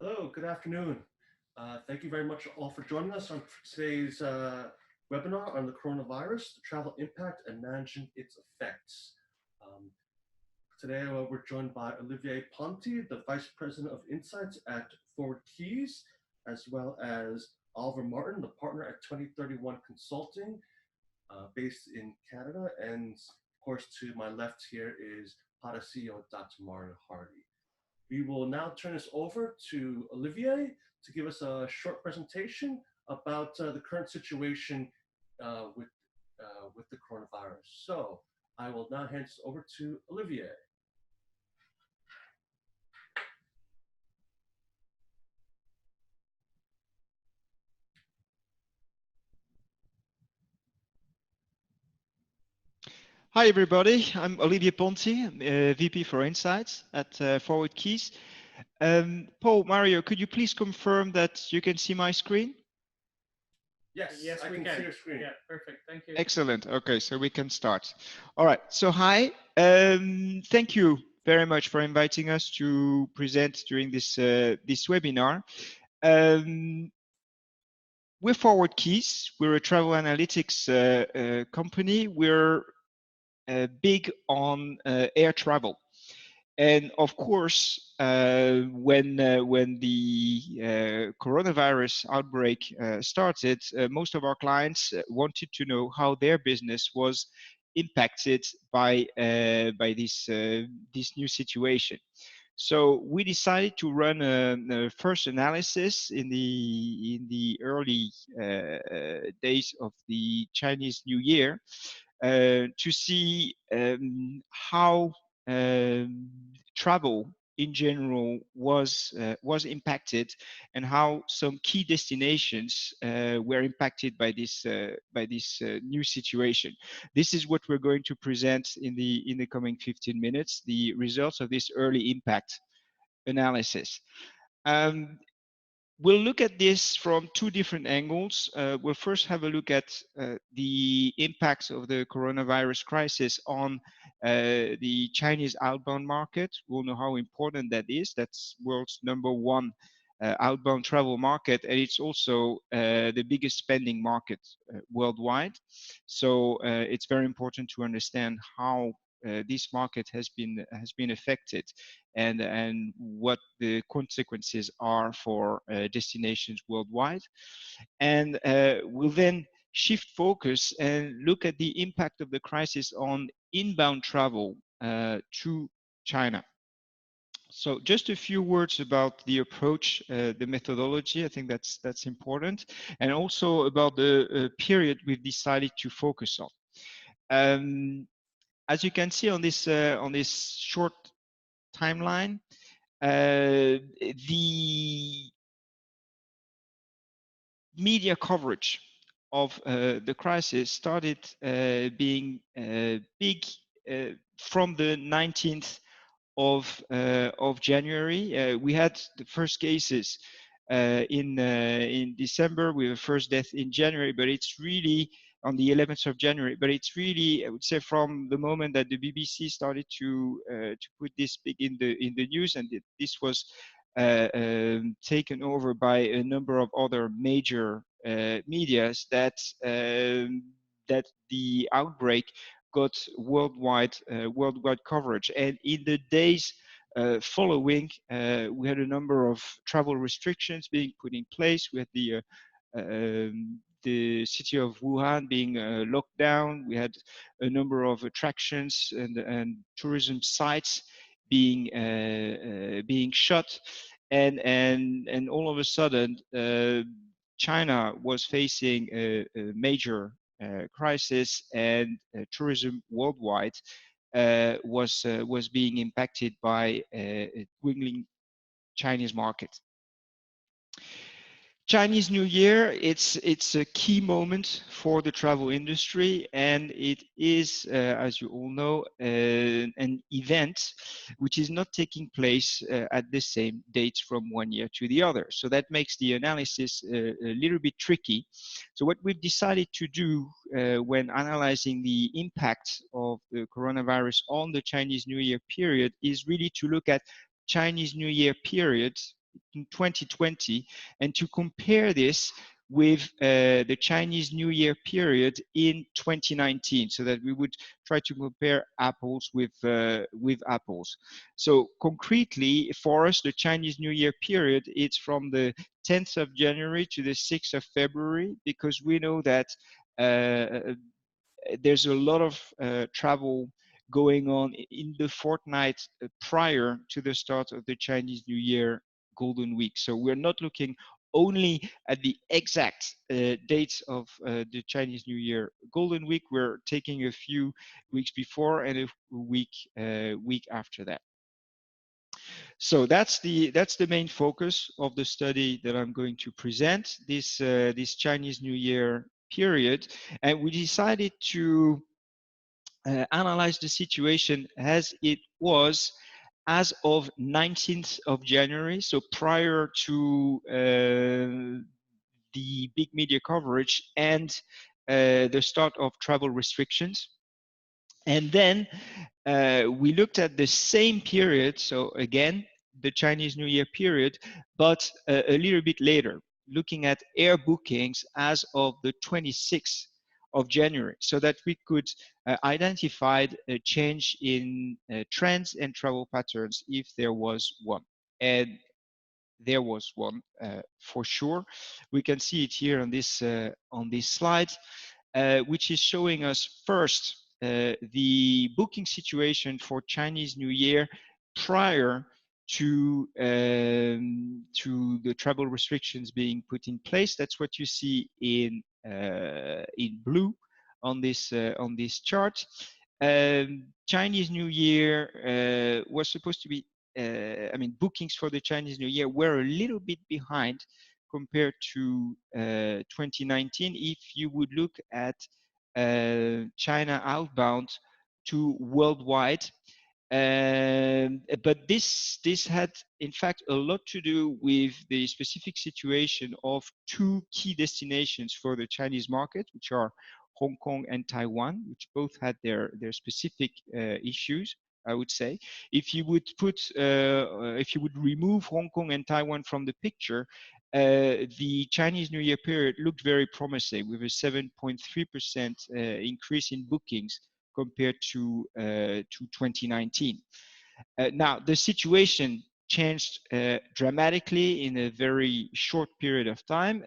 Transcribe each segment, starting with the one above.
Hello, good afternoon. Thank you very much all for joining us on today's webinar on the coronavirus, the travel impact and managing its effects. Um, Today we're joined by Olivier Ponti, the Vice President of Insights at ForwardKeys, as well as Oliver Martin, the partner at 2031 Consulting, based in Canada. And of course, to my left here is PADA CEO Dr. Mario Hardy. We will now turn this over to Olivier to give us a short presentation about the current situation uh, with, with the coronavirus. So I will now hand this over to Olivier. Hi everybody, I'm Olivier Ponti, VP for Insights at ForwardKeys. Paul, Mario, could you please confirm that you can see my screen? Yes, I can see your screen. Yeah, perfect. Thank you. Excellent. Okay, so we can start. All right. So hi, thank you very much for inviting us to present during this this webinar. We're ForwardKeys. We're a travel analytics company. We're big on air travel. And of course, when the coronavirus outbreak started, most of our clients wanted to know how their business was impacted by this new situation. So we decided to run a first analysis in the early days of the Chinese New Year to see how travel in general was impacted and how some key destinations were impacted by this new situation. This is what we're going to present in the coming 15 minutes, the results of this early impact analysis. We'll look at this from two different angles. We'll first have a look at the impacts of the coronavirus crisis on the Chinese outbound market. We'll know how important that is. That's world's #1 outbound travel market, and it's also the biggest spending market worldwide. So it's very important to understand how this market has been affected and what the consequences are for destinations worldwide. And we'll then shift focus and look at the impact of the crisis on inbound travel to China. So just a few words about the approach, the methodology. I think that's important, and also about the period we've decided to focus on. As you can see on this short timeline, the media coverage of the crisis started being big from the 19th of January. We had the first cases in December, with the first death in January, but it's really on the 11th of January. But it's really, I would say, from the moment that the BBC started to put this big in the news, and this was taken over by a number of other major medias, that that the outbreak got worldwide coverage. And in the days following, we had a number of travel restrictions being put in place. We had the city of Wuhan being locked down. We had a number of attractions and tourism sites being shut, and all of a sudden, China was facing a major crisis, and tourism worldwide was being impacted by a dwindling Chinese market. Chinese New Year, it's a key moment for the travel industry, and it is, as you all know, an event which is not taking place at the same dates from one year to the other. So that makes the analysis a little bit tricky. So what we've decided to do when analyzing the impact of the coronavirus on the Chinese New Year period is really to look at Chinese New Year period in 2020, and to compare this with the Chinese New Year period in 2019, so that we would try to compare apples with apples. So concretely, for us, the Chinese New Year period, it's from the 10th of January to the 6th of February, because we know that there's a lot of travel going on in the fortnight prior to the start of the Chinese New Year Golden Week. So we're not looking only at the exact dates of the Chinese New Year Golden Week. We're taking a few weeks before and a week after that. So that's the main focus of the study that I'm going to present, this Chinese New Year period. And we decided to analyze the situation as it was as of 19th of January, so prior to the big media coverage and the start of travel restrictions. And then we looked at the same period, so again, the Chinese New Year period, but a little bit later, looking at air bookings as of the 26th of January, so that we could identify a change in trends and travel patterns if there was one. And there was one for sure. We can see it here on this slide, which is showing us first the booking situation for Chinese New Year prior to the travel restrictions being put in place. That's what you see in blue on this chart. Chinese New Year was supposed to be, bookings for the Chinese New Year were a little bit behind compared to 2019. If you would look at China outbound to worldwide, but this had in fact a lot to do with the specific situation of two key destinations for the Chinese market, which are Hong Kong and Taiwan, which both had their specific issues, I would say. If you would remove Hong Kong and Taiwan from the picture, the Chinese New Year period looked very promising, with a 7.3% increase in bookings compared to 2019. Now, the situation changed dramatically in a very short period of time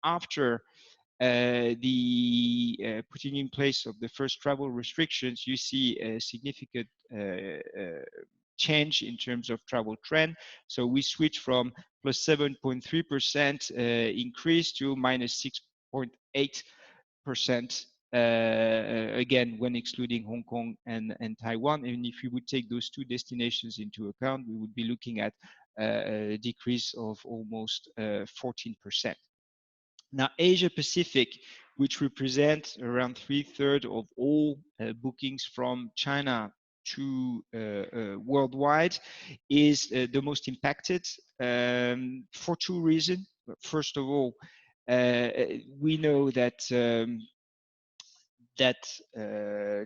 after the putting in place of the first travel restrictions. You see a significant change in terms of travel trend. So we switched from plus 7.3% increase to minus 6.8%, again, when excluding Hong Kong and Taiwan. And if we would take those two destinations into account, we would be looking at a decrease of almost 14%. Now, Asia Pacific, which represents around 3/3 of all bookings from China to worldwide, is the most impacted for two reasons. First of all, we know that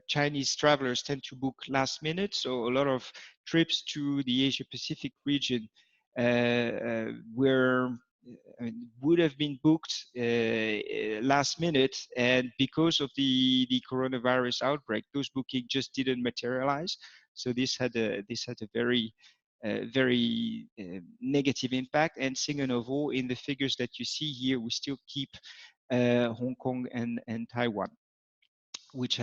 Chinese travelers tend to book last minute, so a lot of trips to the Asia Pacific region would have been booked last minute, and because of the coronavirus outbreak, those bookings just didn't materialize. So this had a very negative impact. And second of all, in the figures that you see here, we still keep Hong Kong and Taiwan, which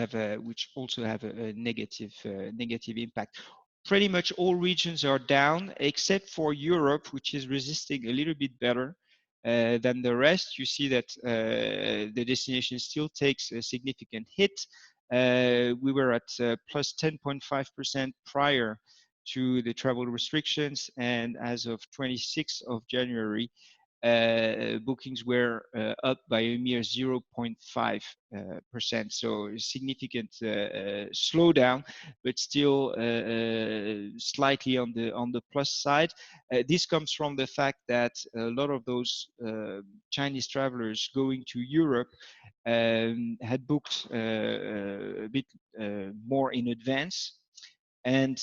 also have a negative impact. Pretty much all regions are down except for Europe, which is resisting a little bit better than the rest. You see that the destination still takes a significant hit. We were at plus 10.5% prior to the travel restrictions, and as of 26th of January, bookings were up by a mere 0.5%. So a significant slowdown, but still slightly on the plus side. This comes from the fact that a lot of those Chinese travelers going to Europe had booked a bit more in advance. and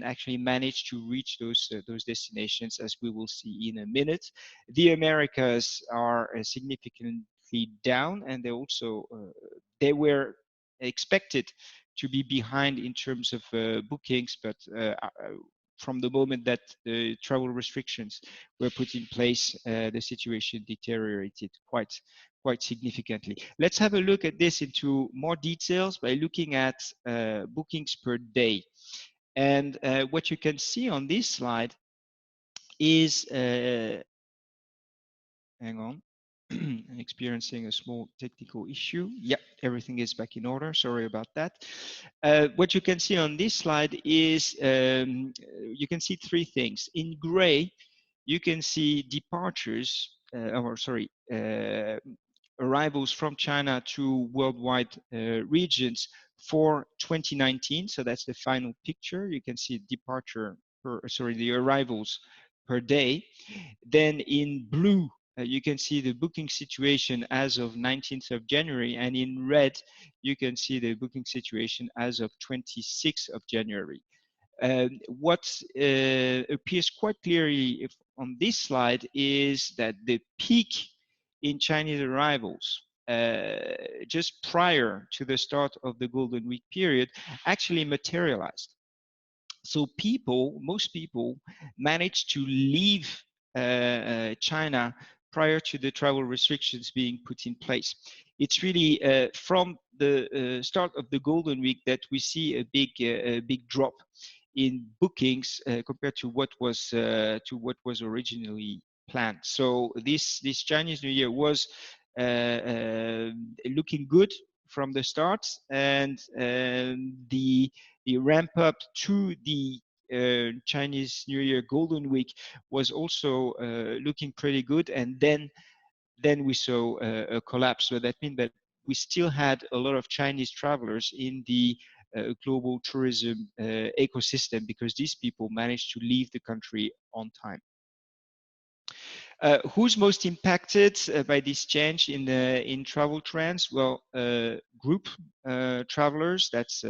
actually managed to reach those destinations, as we will see in a minute. The Americas are significantly down, and they were expected to be behind in terms of bookings, but from the moment that the travel restrictions were put in place, the situation deteriorated quite significantly. Let's have a look at this into more details by looking at bookings per day. And what you can see on this slide is, hang on, I'm experiencing a small technical issue. Yeah, everything is back in order. Sorry about that. What you can see on this slide is, you can see three things. In gray, you can see departures, arrivals from China to worldwide regions for 2019. So that's the final picture. You can see the arrivals per day. Then in blue, you can see the booking situation as of 19th of January, and in red, you can see the booking situation as of 26th of January. What appears quite clearly on this slide is that the peak in Chinese arrivals just prior to the start of the Golden Week period actually materialized. So most people managed to leave China prior to the travel restrictions being put in place. It's really from the start of the Golden Week that we see a big drop in bookings compared to what was originally planned. So this Chinese New Year was looking good from the start, and the ramp up to the Chinese New Year Golden Week was also looking pretty good, and then we saw a collapse. So that means that we still had a lot of Chinese travelers in the global tourism ecosystem, because these people managed to leave the country on time. Who's most impacted by this change in travel trends? Well, group travelers, that's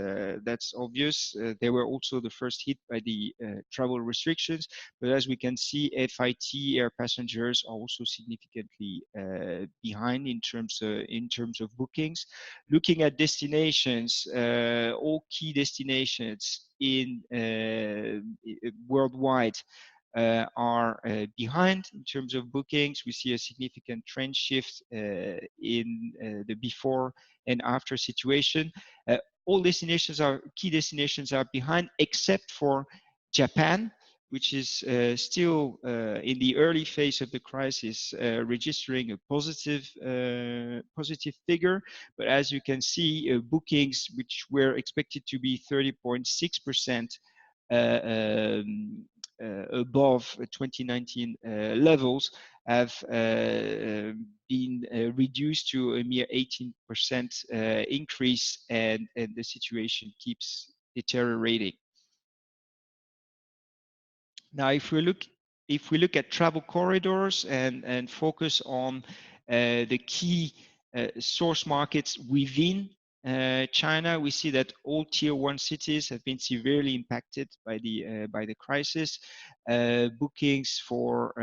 obvious. They were also the first hit by the travel restrictions, but as we can see, FIT air passengers are also significantly behind in terms of bookings. Looking at destinations, all key destinations in worldwide are behind in terms of bookings. We see a significant trend shift in the before and after situation. All key destinations are behind, except for Japan, which is still in the early phase of the crisis, registering a positive figure. But as you can see, bookings which were expected to be 30.6% above 2019 levels have been reduced to a mere 18% increase, and the situation keeps deteriorating. Now, if we look at travel corridors and focus on the key source markets within China, we see that all tier 1 cities have been severely impacted by the crisis. Bookings for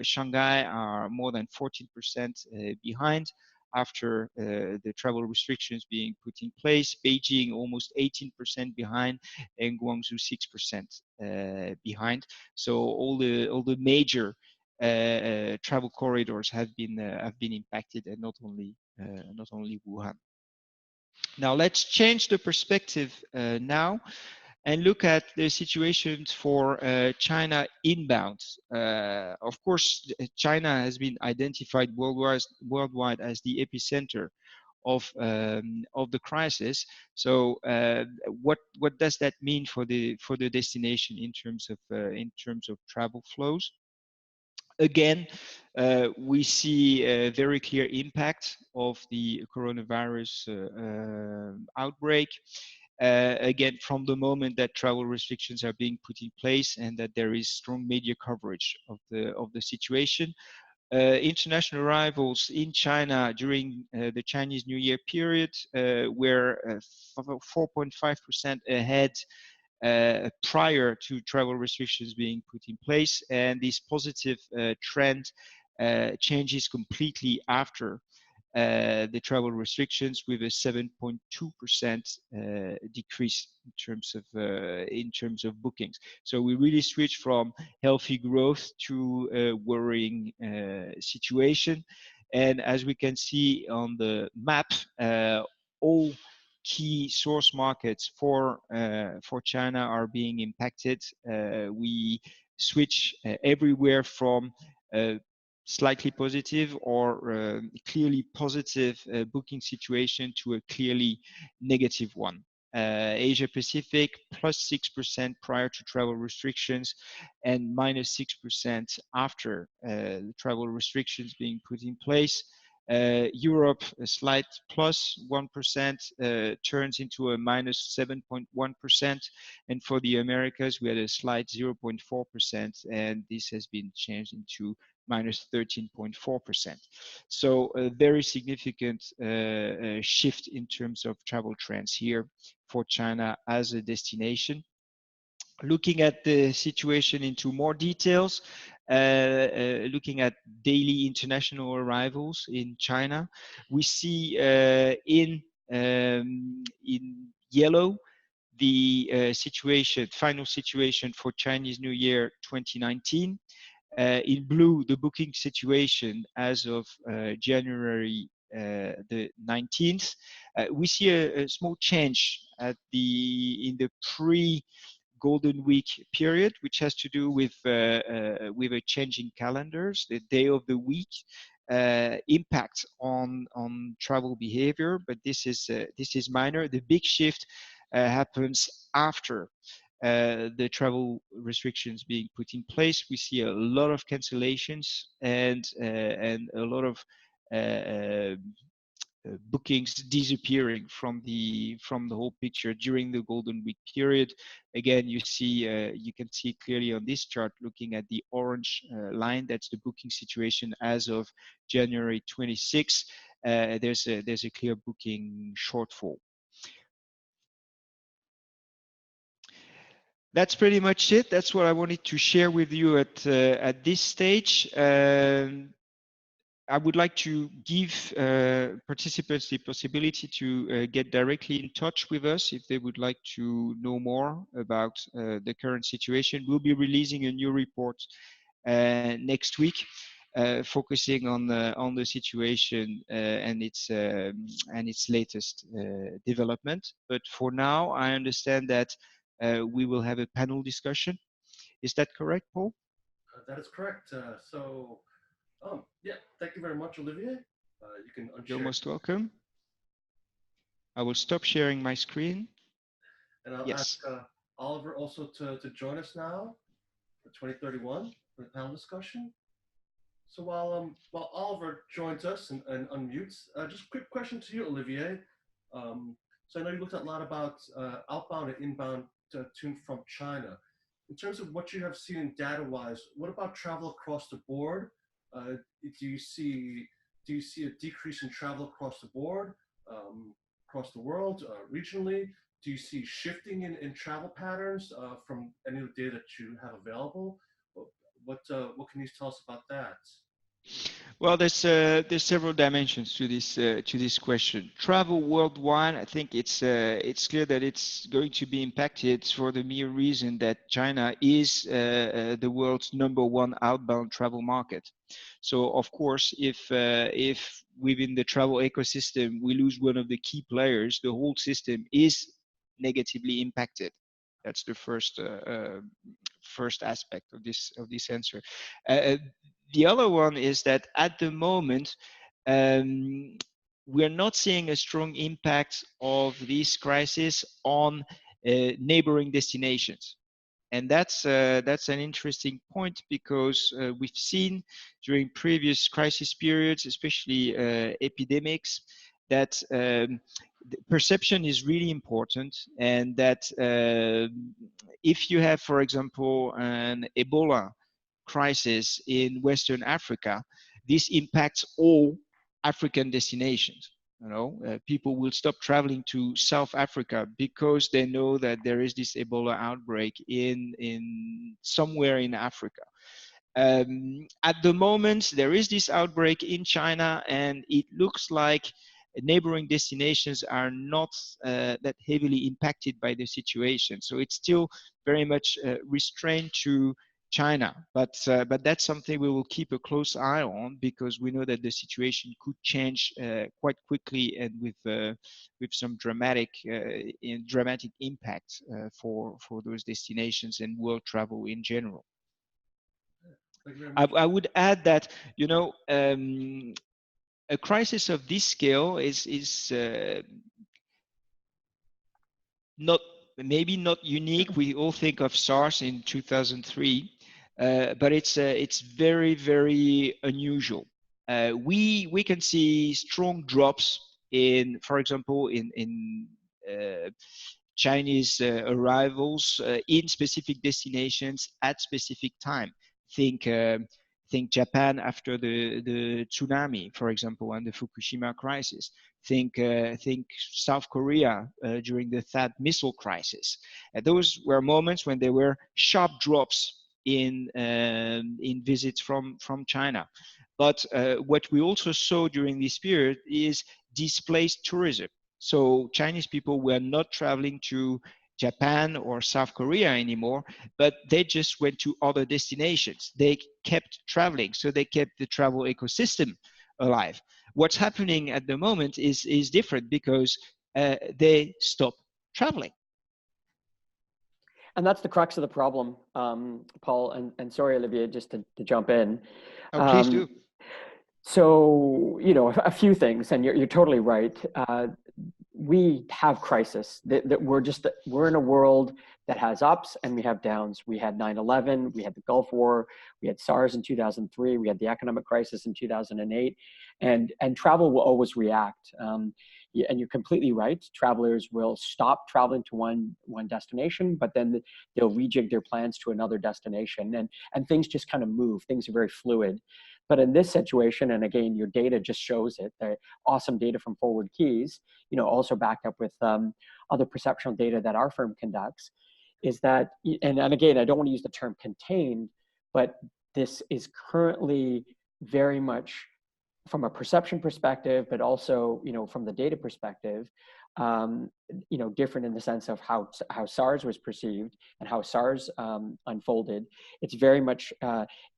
Shanghai are more than 14% behind after the travel restrictions being put in place. Beijing almost 18% behind, and Guangzhou 6% behind. So all the major travel corridors have been impacted, and not only Wuhan. Now let's change the perspective now and look at the situations for China inbound. Of course, China has been identified worldwide as the epicenter of the crisis. So what does that mean for the destination in terms of travel flows? Again, we see a very clear impact of the coronavirus outbreak. Again, from the moment that travel restrictions are being put in place and that there is strong media coverage of the situation. International arrivals in China during the Chinese New Year period were 4.5% ahead prior to travel restrictions being put in place, and this positive trend changes completely after the travel restrictions, with a 7.2% decrease in terms of bookings. So we really switch from healthy growth to a worrying situation. And as we can see on the map, all key source markets for China are being impacted. We switch everywhere from slightly positive or clearly positive booking situation to a clearly negative one. Asia Pacific +6% prior to travel restrictions, and -6% after the travel restrictions being put in place. Europe, a slight +1%, turns into a -7.1%, and for the Americas we had a slight 0.4%, and this has been changed into -13.4%. So a very significant shift in terms of travel trends here for China as a destination. Looking at the situation into more details, looking at daily international arrivals in China, we see in yellow the final situation for Chinese New Year 2019. In blue, the booking situation as of January the 19th. We see a small change in the pre-Golden Week period, which has to do with a change in calendars. The day of the week impact on travel behavior, but this is minor. The big shift happens after the travel restrictions being put in place. We see a lot of cancellations and a lot of bookings disappearing from the whole picture during the Golden Week period. Again, you can see clearly on this chart, looking at the orange line, that's the booking situation as of January 26. There's a clear booking shortfall. That's pretty much it. That's what I wanted to share with you at this stage. I would like to give participants the possibility to get directly in touch with us if they would like to know more about the current situation. We'll be releasing a new report next week, focusing on the situation and its latest development. But for now, I understand that we will have a panel discussion. Is that correct, Paul? That is correct. Yeah, thank you very much, Olivier. You can unshare. You're most welcome. I will stop sharing my screen. And I'll ask Oliver also to join us now for 2031 for the panel discussion. So while Oliver joins us and unmutes, just a quick question to you, Olivier. So I know you looked at a lot about outbound and inbound tune from China. In terms of what you have seen data-wise, what about travel across the board? Do you see a decrease in travel across the board, across the world, regionally? Do you see shifting in travel patterns from any of the data that you have available? What can you tell us about that? Well, there's several dimensions to this question. Travel worldwide, I think it's clear that it's going to be impacted for the mere reason that China is the world's #1 outbound travel market. So of course, if within the travel ecosystem we lose one of the key players, the whole system is negatively impacted. That's the first aspect of this answer. The other one is that at the moment, we're not seeing a strong impact of this crisis on neighboring destinations. And that's an interesting point, because we've seen during previous crisis periods, especially epidemics, that perception is really important, and that if you have, for example, an Ebola crisis in Western Africa, this impacts all African destinations. People will stop traveling to South Africa because they know that there is this Ebola outbreak in somewhere in Africa. At the moment, there is this outbreak in China, and it looks like neighboring destinations are not that heavily impacted by the situation. So it's still very much restrained to China, but that's something we will keep a close eye on, because we know that the situation could change quite quickly, and with some dramatic impact for those destinations and world travel in general. Thank you very much. I would add that a crisis of this scale is not maybe not unique. We all think of SARS in 2003, but it's very, very unusual. We can see strong drops in, for example, in Chinese arrivals in specific destinations at specific time. Think Japan after the tsunami, for example, and the Fukushima crisis. Think South Korea during the THAAD missile crisis. Those were moments when there were sharp drops in visits from China. But what we also saw during this period is displaced tourism. So Chinese people were not traveling to Japan or South Korea anymore, but they just went to other destinations. They kept traveling, so they kept the travel ecosystem alive. What's happening at the moment is different, because they stop traveling. And that's the crux of the problem, Paul, and sorry, Olivier, just to jump in. Oh, please do. So, a few things, and you're totally right. We have crisis. That we're in a world that has ups and we have downs. We had 9/11, we had the Gulf War, we had SARS in 2003, we had the economic crisis in 2008, and travel will always react. And you're completely right. Travelers will stop traveling to one destination, but then they'll rejig their plans to another destination, and things just kind of move. Things are very fluid. But in this situation, and again, your data just shows it, the awesome data from ForwardKeys, also backed up with other perceptional data that our firm conducts, is that, and again, I don't want to use the term contained, but this is currently very much from a perception perspective, but also, from the data perspective, different in the sense of how SARS was perceived and how SARS unfolded. It's very much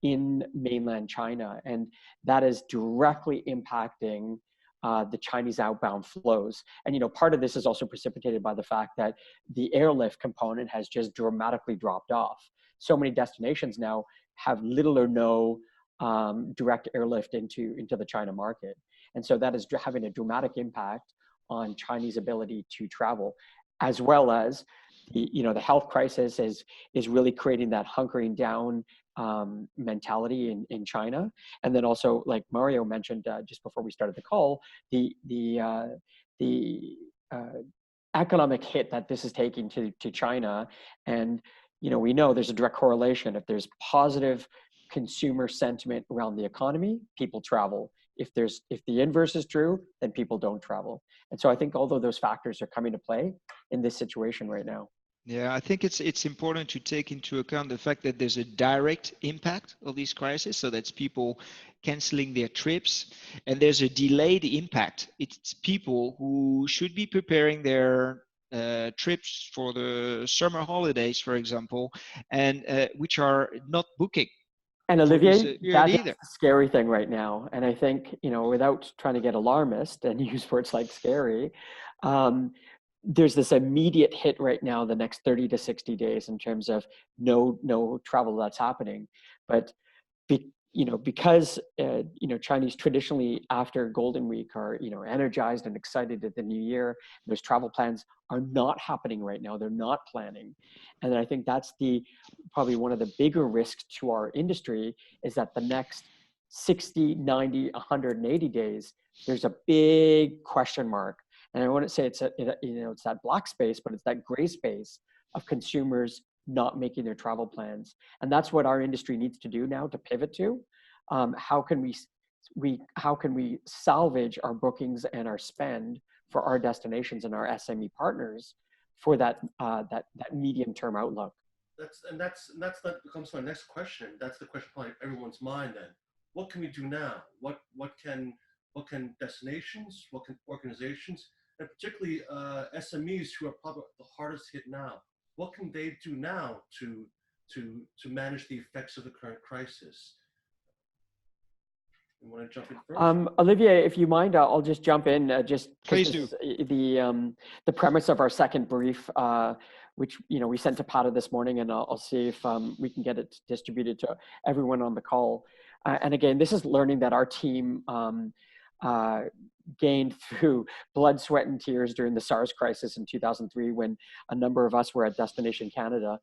in mainland China, and that is directly impacting the Chinese outbound flows. And part of this is also precipitated by the fact that the airlift component has just dramatically dropped off. So many destinations now have little or no direct airlift into the China market, and so that is having a dramatic impact on Chinese ability to travel, as well as the health crisis is really creating that hunkering down mentality in China. And then also, like Mario mentioned just before we started the call, the economic hit that this is taking to China. And we know there's a direct correlation. If there's positive consumer sentiment around the economy, people travel. If the inverse is true, then people don't travel. And so I think although those factors are coming to play in this situation right now. Yeah, I think it's important to take into account the fact that there's a direct impact of this crisis, so that's people canceling their trips, and there's a delayed impact. It's people who should be preparing their trips for the summer holidays, for example, and which are not booking. And Olivier, that's the scary thing right now. And I think, without trying to get alarmist and use words like scary, there's this immediate hit right now, the next 30 to 60 days, in terms of no travel that's happening. But because Chinese traditionally after Golden Week are energized and excited at the new year, those travel plans are not happening right now. They're not planning, and I think that's probably one of the bigger risks to our industry, is that the next 60, 90, 180 days, there's a big question mark. And I wouldn't say it's that black space, but it's that gray space of consumers not making their travel plans. And that's what our industry needs to do now to pivot to. How can we how can we salvage our bookings and our spend for our destinations and our SME partners for that medium-term outlook. That becomes my next question. That's the question probably everyone's mind then. What can we do now? What can destinations, what can organizations, and particularly SMEs who are probably the hardest hit now, what can they do now to manage the effects of the current crisis? You want to jump in first? Olivier, if you mind, I'll just jump in. Please do. The premise of our second brief, which we sent to Pata this morning, and I'll see if we can get it distributed to everyone on the call. And again, this is learning that our team gained through blood, sweat, and tears during the SARS crisis in 2003, when a number of us were at Destination Canada.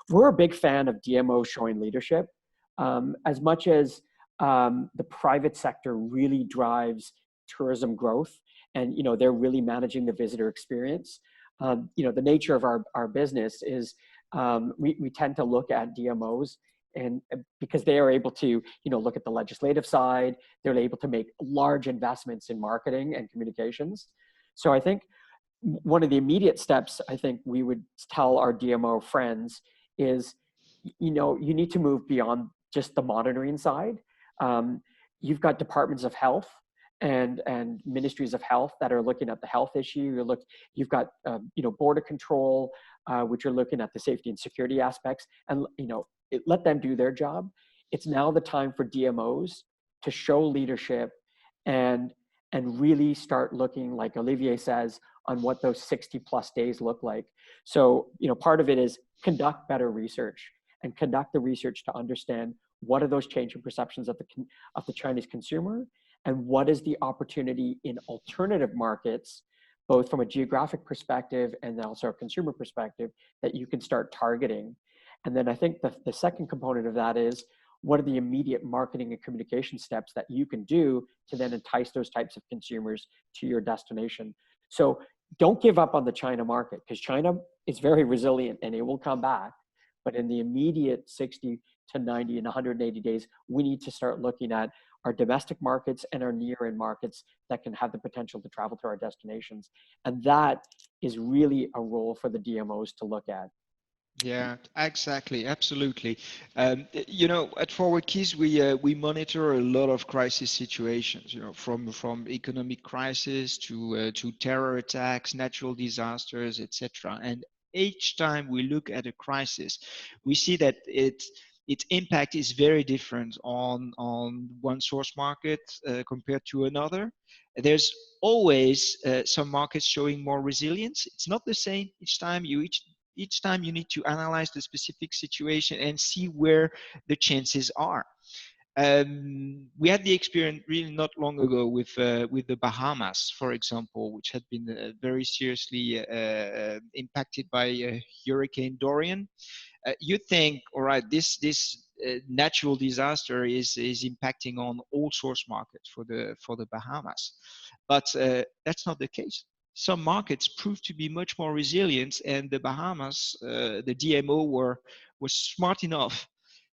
We're a big fan of DMO showing leadership, as much as the private sector really drives tourism growth, and they're really managing the visitor experience. The nature of our business is we tend to look at DMOs, and because they are able to look at the legislative side, they're able to make large investments in marketing and communications. So I think one of the immediate steps I think we would tell our DMO friends is you need to move beyond just the monitoring side. You've got departments of health and ministries of health that are looking at the health issue. You've got border control, which are looking at the safety and security aspects, and let them do their job. It's now the time for DMOs to show leadership and really start looking, like Olivier says, on what those 60+ days look like. So part of it is conduct better research and conduct the research to understand what are those changing perceptions of the Chinese consumer, and what is the opportunity in alternative markets, both from a geographic perspective and also a consumer perspective, that you can start targeting. And then I think the second component of that is, what are the immediate marketing and communication steps that you can do to then entice those types of consumers to your destination? So don't give up on the China market, because China is very resilient and it will come back. But in the immediate 60 to 90 and 180 days, we need to start looking at our domestic markets and our near-in markets that can have the potential to travel to our destinations. And that is really a role for the DMOs to look at. Yeah, exactly. Absolutely. At ForwardKeys, we monitor a lot of crisis situations, from economic crisis to terror attacks, natural disasters, etc. And each time we look at a crisis, we see that its impact is very different on one source market compared to another. There's always some markets showing more resilience. It's not the same each time. Each time you need to analyze the specific situation and see where the chances are. We had the experience really not long ago with the Bahamas, for example, which had been very seriously impacted by Hurricane Dorian. You think, all right, this natural disaster is impacting on all source markets for the Bahamas, but that's not the case. Some markets proved to be much more resilient, and the Bahamas, the DMO was smart enough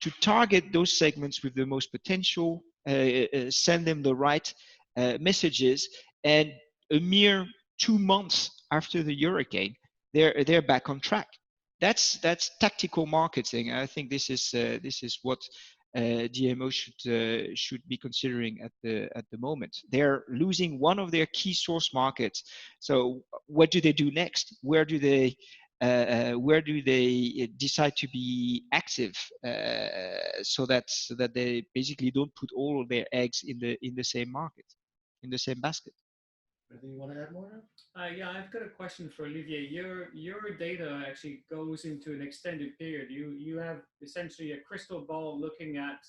to target those segments with the most potential, send them the right messages, and a mere 2 months after the hurricane, they're back on track. That's tactical marketing. I think this is what DMO should be considering at the moment. They're losing one of their key source markets. So what do they do next? Where do they decide to be active, so that they basically don't put all of their eggs in the same market, in the same basket? Anything you want to add more? Yeah, I've got a question for Olivier. Your data actually goes into an extended period. You have essentially a crystal ball looking at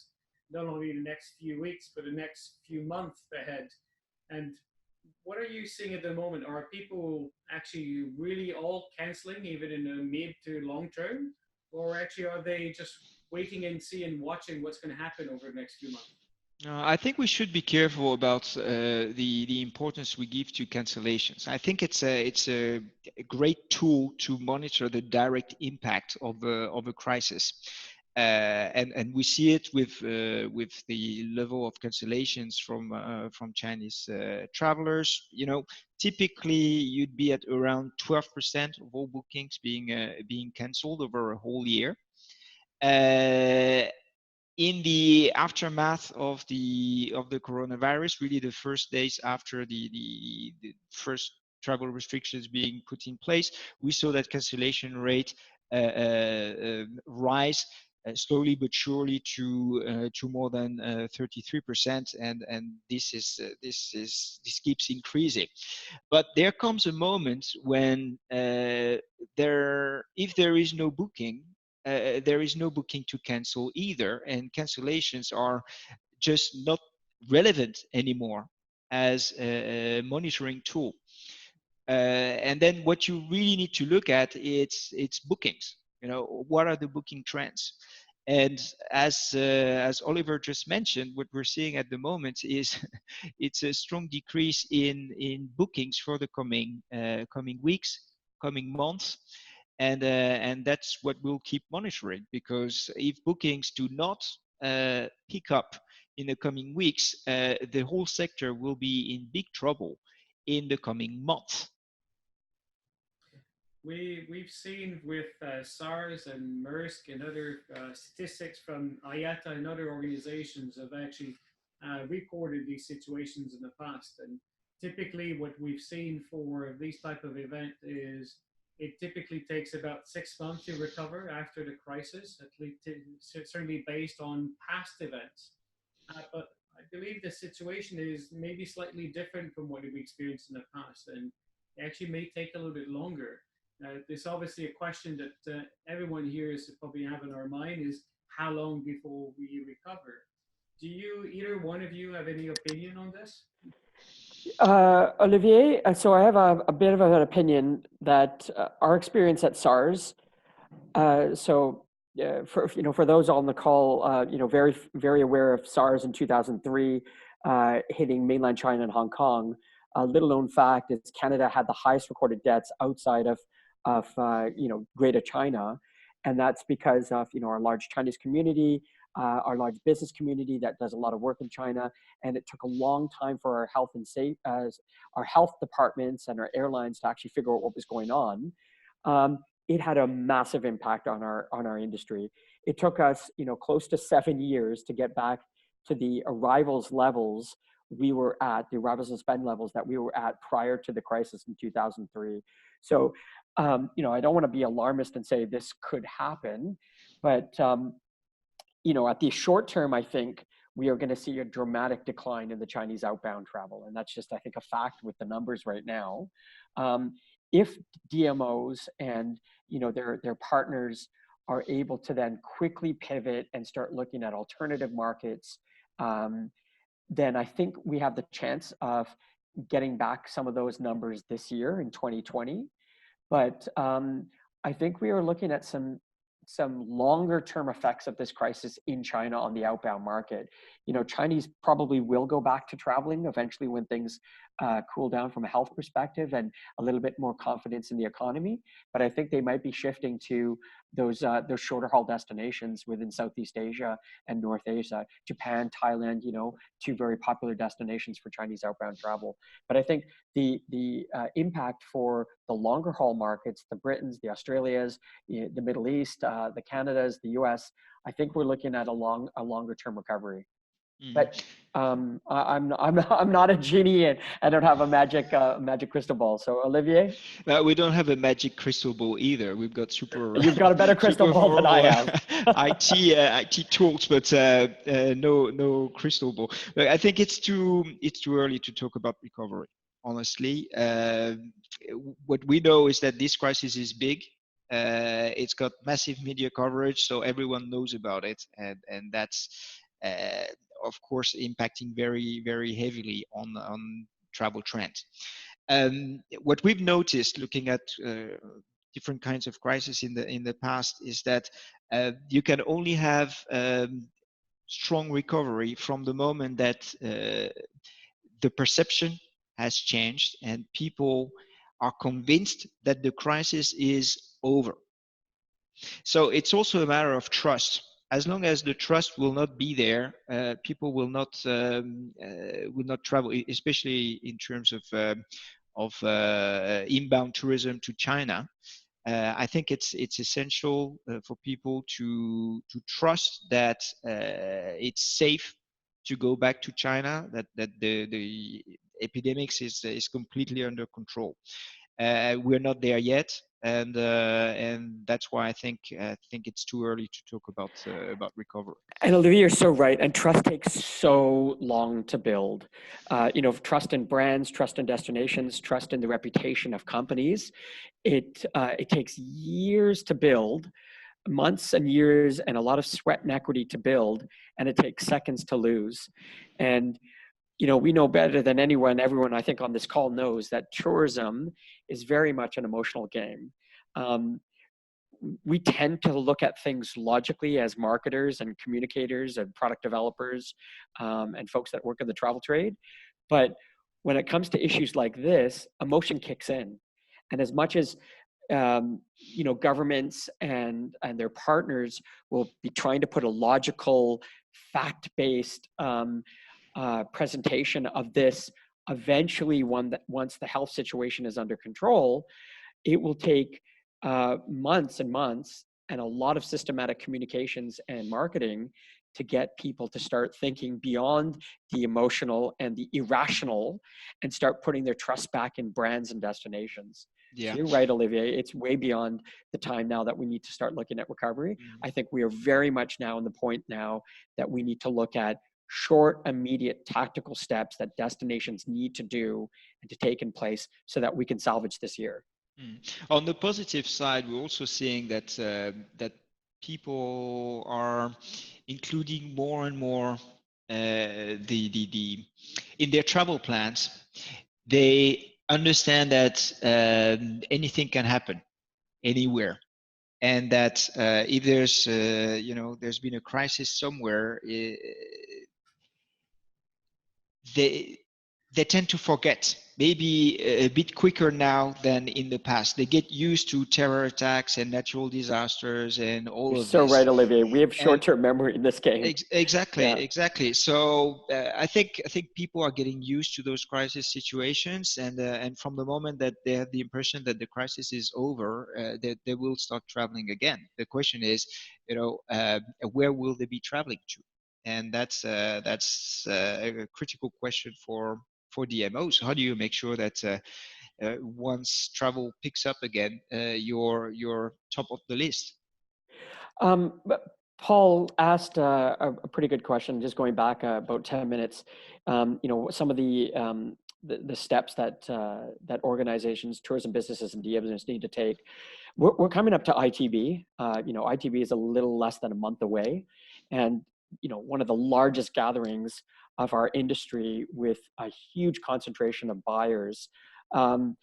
not only the next few weeks, but the next few months ahead. And what are you seeing at the moment? Are people actually really all canceling, even in the mid to long term? Or actually are they just waiting and seeing, watching what's going to happen over the next few months? I think we should be careful about the importance we give to cancellations. I think it's a great tool to monitor the direct impact of a crisis. And we see it with the level of cancellations from Chinese travelers. You know, typically you'd be at around 12% of all bookings being cancelled over a whole year. In the aftermath of the coronavirus, really the first days after the first travel restrictions being put in place, we saw that cancellation rate rise slowly but surely to more than 33%, and this keeps increasing. But there comes a moment when if there is no booking, there is no booking to cancel either, and cancellations are just not relevant anymore as a monitoring tool. And then what you really need to look at, it's bookings. You know, what are the booking trends? And as Oliver just mentioned, what we're seeing at the moment is it's a strong decrease in bookings for the coming weeks, coming months. And that's what we'll keep monitoring, because if bookings do not pick up in the coming weeks, the whole sector will be in big trouble in the coming months. We've seen with SARS and Maersk and other statistics from IATA and other organizations have actually recorded these situations in the past. And typically what we've seen for these type of event is it typically takes about 6 months to recover after the crisis, at least certainly based on past events. But I believe the situation is maybe slightly different from what we've experienced in the past, and it actually may take a little bit longer. There's obviously a question that everyone here is probably have in our mind is how long before we recover? Do you, either one of you, have any opinion on this? Olivier, so I have a bit of an opinion that our experience at SARS, for those on the call, very, very aware of SARS in 2003 hitting mainland China and Hong Kong. A little known fact is Canada had the highest recorded deaths outside of Greater China, and that's because of our large Chinese community, our large business community that does a lot of work in China, and it took a long time for our our health departments and our airlines to actually figure out what was going on. It had a massive impact on our industry. It took us close to 7 years to get back to the arrivals levels we were at, the arrivals and spend levels that we were at prior to the crisis in 2003. So I don't want to be alarmist and say this could happen, but at the short term, I think we are going to see a dramatic decline in the Chinese outbound travel, and that's just, I think, a fact with the numbers right now. If DMOs and their partners are able to then quickly pivot and start looking at alternative markets, then I think we have the chance of getting back some of those numbers this year in 2020. But I think we are looking at some longer term effects of this crisis in China on the outbound market. Chinese probably will go back to traveling eventually when things cool down from a health perspective and a little bit more confidence in the economy. But I think they might be shifting to those shorter haul destinations within Southeast Asia and North Asia, Japan, Thailand, two very popular destinations for Chinese outbound travel. But I think the impact for the longer haul markets, the Britons, the Australias, the Middle East, the Canadas, the US, I think we're looking at a longer term recovery. But I'm not a genie, and I don't have a magic crystal ball. So Olivier, we don't have a magic crystal ball either. We've got You've got a better crystal ball than I have. IT tools, but no crystal ball. But I think it's too early to talk about recovery. Honestly, what we know is that this crisis is big. It's got massive media coverage, so everyone knows about it, and that's of course impacting very, very heavily on travel trends. What we've noticed looking at different kinds of crises in the past is that you can only have strong recovery from the moment that the perception has changed and people are convinced that the crisis is over. So it's also a matter of trust as long as the trust will not be there, people will not travel, especially in terms of inbound tourism to China. I think it's essential for people to trust that it's safe to go back to China, that the epidemics is completely under control. We're not there yet, and that's why I think it's too early to talk about recovery. And Olivier, you're so right. And trust takes so long to build. Trust in brands, trust in destinations, trust in the reputation of companies. It takes years to build, months and years, and a lot of sweat and equity to build, and it takes seconds to lose. And we know better than everyone I think on this call knows that tourism is very much an emotional game. We tend to look at things logically as marketers and communicators and product developers and folks that work in the travel trade. But when it comes to issues like this, emotion kicks in. And as much as governments and their partners will be trying to put a logical, fact-based presentation of this, eventually once the health situation is under control, it will take months and months and a lot of systematic communications and marketing to get people to start thinking beyond the emotional and the irrational and start putting their trust back in brands and destinations. Yeah. So you're right, Olivier. It's way beyond the time now that we need to start looking at recovery. I think we are very much now in the point now that we need to look at short, immediate tactical steps that destinations need to do and to take in place so that we can salvage this year. On the positive side, we're also seeing that that people are including more and more the in their travel plans. They understand that anything can happen anywhere, and that if there's there's been a crisis somewhere, they tend to forget, maybe a bit quicker now than in the past. They get used to terror attacks and natural disasters and all You're of so this. right, Olivier. We have short-term memory in this game. Exactly. So I think people are getting used to those crisis situations, and from the moment that they have the impression that the crisis is over, they will start traveling again. The question is, where will they be traveling to? And that's a critical question for DMOs. How do you make sure that once travel picks up again, you're top of the list? But Paul asked a pretty good question, just going back about 10 minutes. Some of the steps that organizations, tourism businesses, and DMOs need to take. We're coming up to ITB. ITB is a little less than a month away, and one of the largest gatherings of our industry with a huge concentration of buyers. As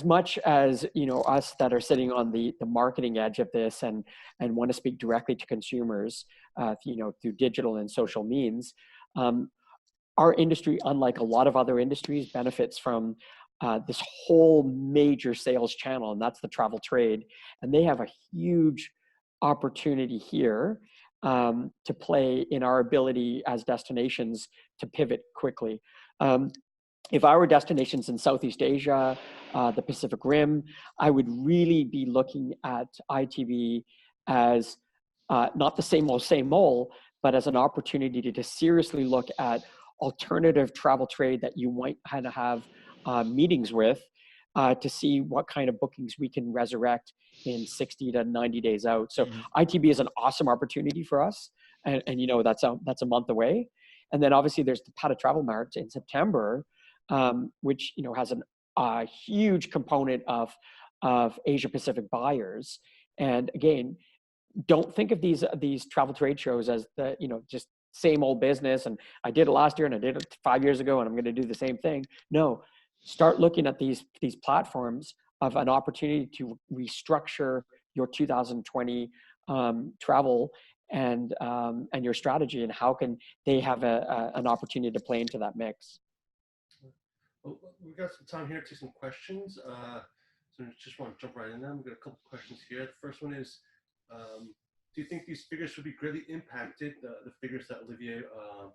much as us that are sitting on the marketing edge of this and want to speak directly to consumers, through digital and social means, our industry, unlike a lot of other industries, benefits from this whole major sales channel, and that's the travel trade. And they have a huge opportunity here to play in our ability as destinations to pivot quickly. If I were destinations in Southeast Asia, the Pacific Rim, I would really be looking at ITB as not the same old, but as an opportunity to seriously look at alternative travel trade that you might kind of have meetings with to see what kind of bookings we can resurrect in 60 to 90 days out. So ITB is an awesome opportunity for us. And that's a month away. And then obviously there's the PATA Travel Mart in September, which has a huge component of Asia Pacific buyers. And again, don't think of these travel trade shows as the just same old business. And I did it last year and I did it 5 years ago and I'm going to do the same thing. No, start looking at these platforms of an opportunity to restructure your 2020 travel and your strategy, and how can they have an opportunity to play into that mix. Well, we've got some time here to take some questions. So I just want to jump right in there. We've got a couple questions here. The first one is, do you think these figures would be greatly impacted, the figures that Olivier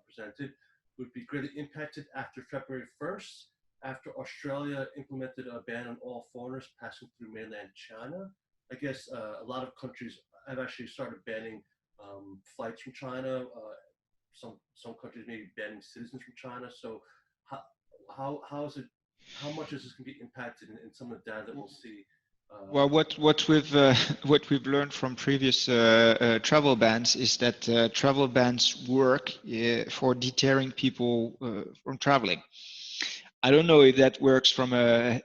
presented, would be greatly impacted after February 1st, after Australia implemented a ban on all foreigners passing through mainland China? I guess a lot of countries have actually started banning flights from China. Some countries may be banning citizens from China. So how is it? How much is this going to be impacted in some of the data that we'll see? Well, what we've learned from previous travel bans is that travel bans work for deterring people from traveling. I don't know if that works from a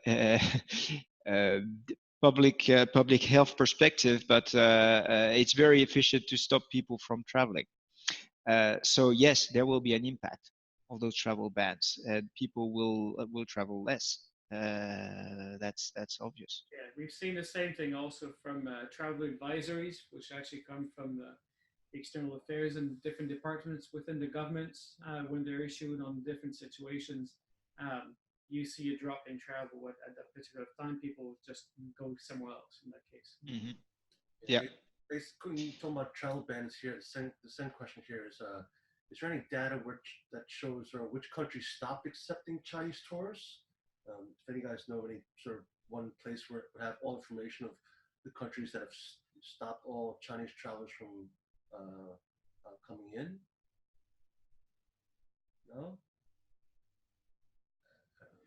public health perspective, but it's very efficient to stop people from traveling. So yes, there will be an impact of those travel bans, and people will travel less. That's obvious. Yeah, we've seen the same thing also from travel advisories, which actually come from the external affairs and different departments within the governments when they're issued on different situations. You see a drop in travel at that particular time. People just go somewhere else in that case. Mm-hmm. Yeah. Basically, talking about travel bans here, the same question here is there any data that shows which countries stopped accepting Chinese tourists? If any guys know any sort of one place where it would have all information of the countries that have stopped all Chinese travelers from coming in? No?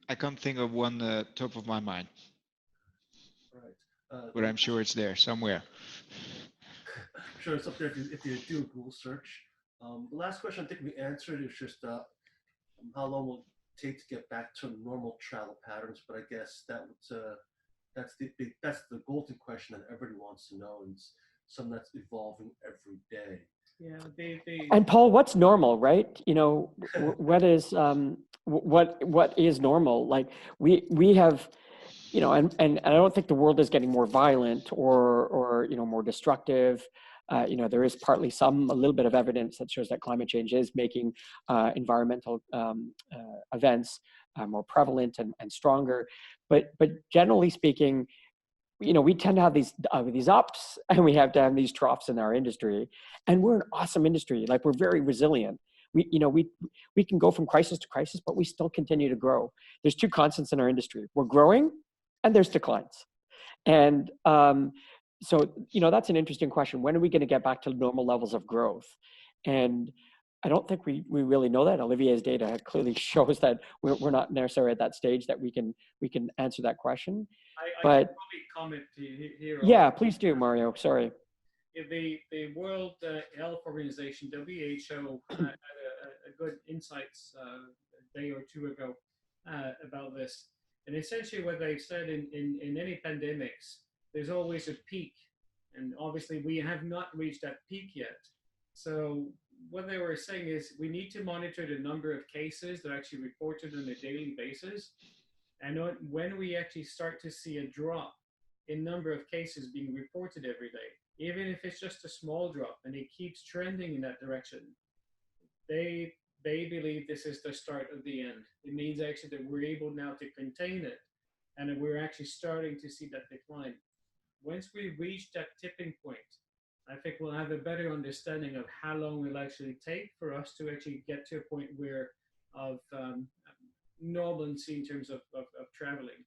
I can't think of one top of my mind. Right. But I'm sure it's there somewhere. I'm sure it's up there if you do a Google search. The last question I think we answered is just how long will it take to get back to normal travel patterns? But I guess that's the golden question that everybody wants to know, and it's something that's evolving every day. Yeah, And Paul, what's normal, right? You know, what is normal? Like we have, you know, and I don't think the world is getting more violent or you know, more destructive. You know, there is partly a little bit of evidence that shows that climate change is making environmental events more prevalent and stronger. But generally speaking, you know, we tend to have these ups and we have to have these troughs in our industry, and we're an awesome industry. Like, we're very resilient. We can go from crisis to crisis, but we still continue to grow. There's two constants in our industry: we're growing, and there's declines. And so, you know, that's an interesting question. When are we going to get back to normal levels of growth? And I don't think we really know that. Olivier's data clearly shows that we're not necessarily at that stage that we can answer that question. I but can probably comment here. Yeah, please do, Mario. Sorry. The World Health Organization, WHO, had a good insights a day or two ago about this. And essentially what they've said in any pandemics, there's always a peak. And obviously we have not reached that peak yet. So what they were saying is we need to monitor the number of cases that are actually reported on a daily basis. And when we actually start to see a drop in number of cases being reported every day, even if it's just a small drop and it keeps trending in that direction, they believe this is the start of the end. It means actually that we're able now to contain it and that we're actually starting to see that decline. Once we reach that tipping point, I think we'll have a better understanding of how long it will actually take for us to actually get to a point where of normalcy in terms of traveling.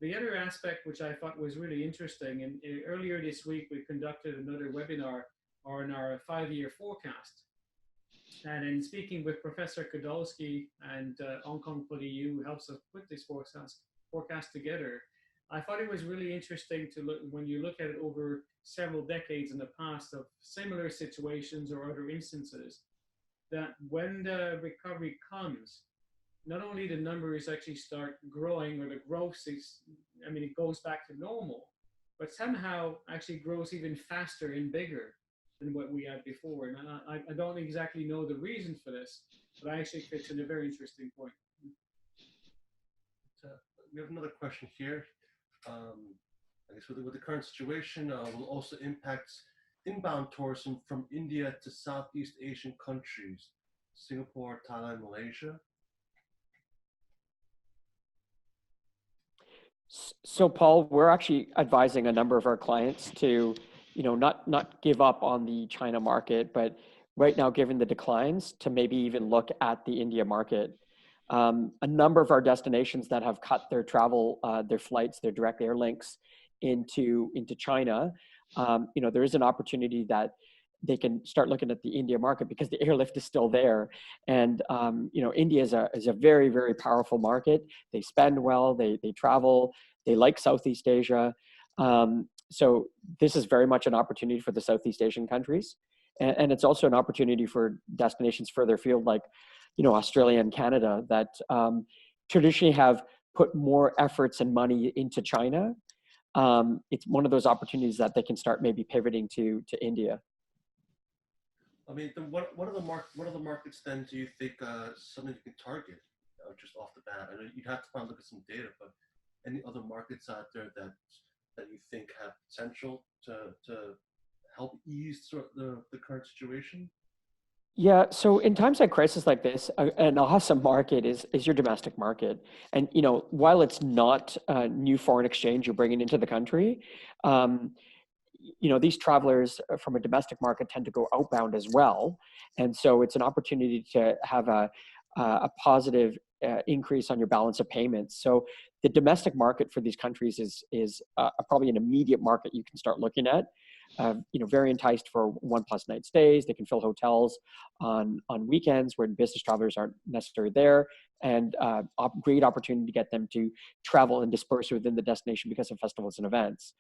The other aspect which I thought was really interesting, and earlier this week we conducted another webinar on our 5-year forecast. And in speaking with Professor Kodolsky and Hong Kong for the EU, who helps us put this forecast together, I thought it was really interesting to look, when you look at it over several decades in the past of similar situations or other instances, that when the recovery comes, not only the numbers actually start growing, or the growth is, I mean, it goes back to normal, but somehow actually grows even faster and bigger than what we had before. And I don't exactly know the reason for this, but I actually think it's a very interesting point. We have another question here. I guess with the current situation, will also impact inbound tourism from India to Southeast Asian countries, Singapore, Thailand, Malaysia. So, Paul, we're actually advising a number of our clients to, not give up on the China market, but right now, given the declines, to maybe even look at the India market. A number of our destinations that have cut their travel, their flights, their direct air links into China, there is an opportunity that they can start looking at the India market because the airlift is still there. And, India is a very, very powerful market. They spend well, they travel, they like Southeast Asia. So this is very much an opportunity for the Southeast Asian countries. And it's also an opportunity for destinations further afield, like, Australia and Canada, that traditionally have put more efforts and money into China. It's one of those opportunities that they can start maybe pivoting to India. I mean, what are the markets then do you think something you can target just off the bat? I know you'd have to probably look at some data, but any other markets out there that you think have potential to help ease sort of the current situation? Yeah, so in times like crisis like this, an awesome market is your domestic market. And, while it's not new foreign exchange you're bringing into the country, these travelers from a domestic market tend to go outbound as well. And so it's an opportunity to have a positive increase on your balance of payments. So the domestic market for these countries is probably an immediate market you can start looking at. Very enticed for 1+ night stays. They can fill hotels on weekends when business travelers aren't necessarily there, and great opportunity to get them to travel and disperse within the destination because of festivals and events.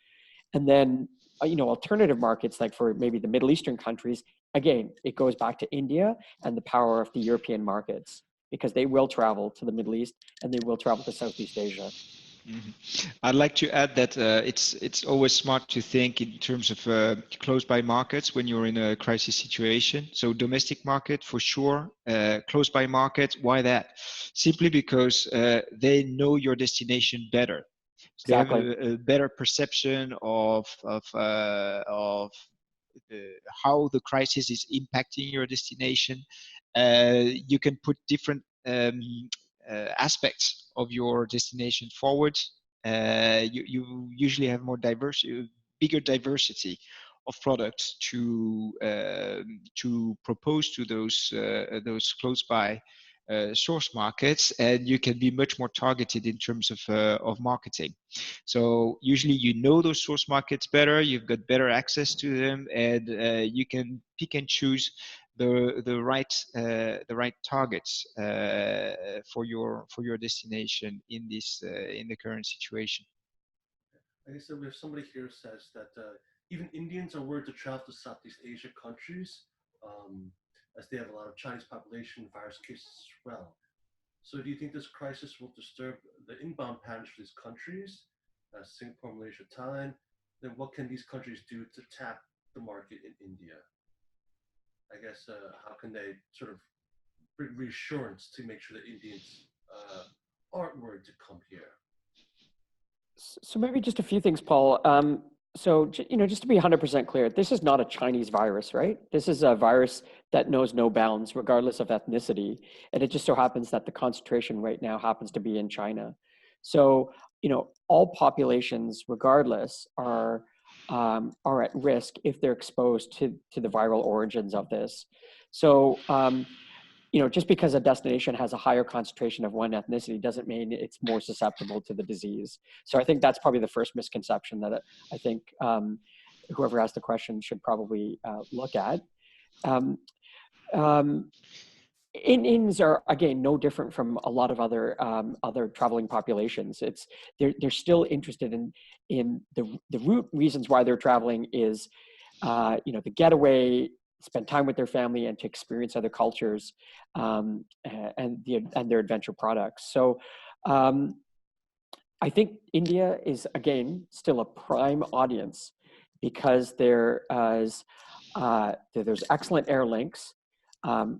And then, alternative markets, like for maybe the Middle Eastern countries, again, it goes back to India and the power of the European markets, because they will travel to the Middle East and they will travel to Southeast Asia. Mm-hmm. I'd like to add that it's always smart to think in terms of close-by markets when you're in a crisis situation. So domestic market for sure, close-by market. Why that? Simply because they know your destination better. So Exactly. they have a better perception of how the crisis is impacting your destination. You can put different aspects of your destination forward. You usually have more bigger diversity of products to propose to those close by source markets, and you can be much more targeted in terms of marketing. So usually those source markets better, you've got better access to them, and you can pick and choose the right targets for your destination in the current situation. I guess if somebody here says that even Indians are worried to travel to Southeast Asia countries, as they have a lot of Chinese population, virus cases as well. So do you think this crisis will disturb the inbound patterns for these countries, Singapore, Malaysia, Thailand? Then what can these countries do to tap the market in India? I guess how can they sort of bring reassurance to make sure that Indians aren't worried to come here? So maybe just a few things, Paul. So, just to be 100% clear, this is not a Chinese virus, right? This is a virus that knows no bounds, regardless of ethnicity. And it just so happens that the concentration right now happens to be in China. So, all populations, regardless, are at risk if they're exposed to the viral origins of this. So, just because a destination has a higher concentration of one ethnicity doesn't mean it's more susceptible to the disease. So I think that's probably the first misconception that I think whoever asked the question should probably look at. Indians are, again, no different from a lot of other traveling populations. They're still interested in the root reasons why they're traveling is, the getaway, spend time with their family, and to experience other cultures and their adventure products. So I think India is, again, still a prime audience because there's excellent air links,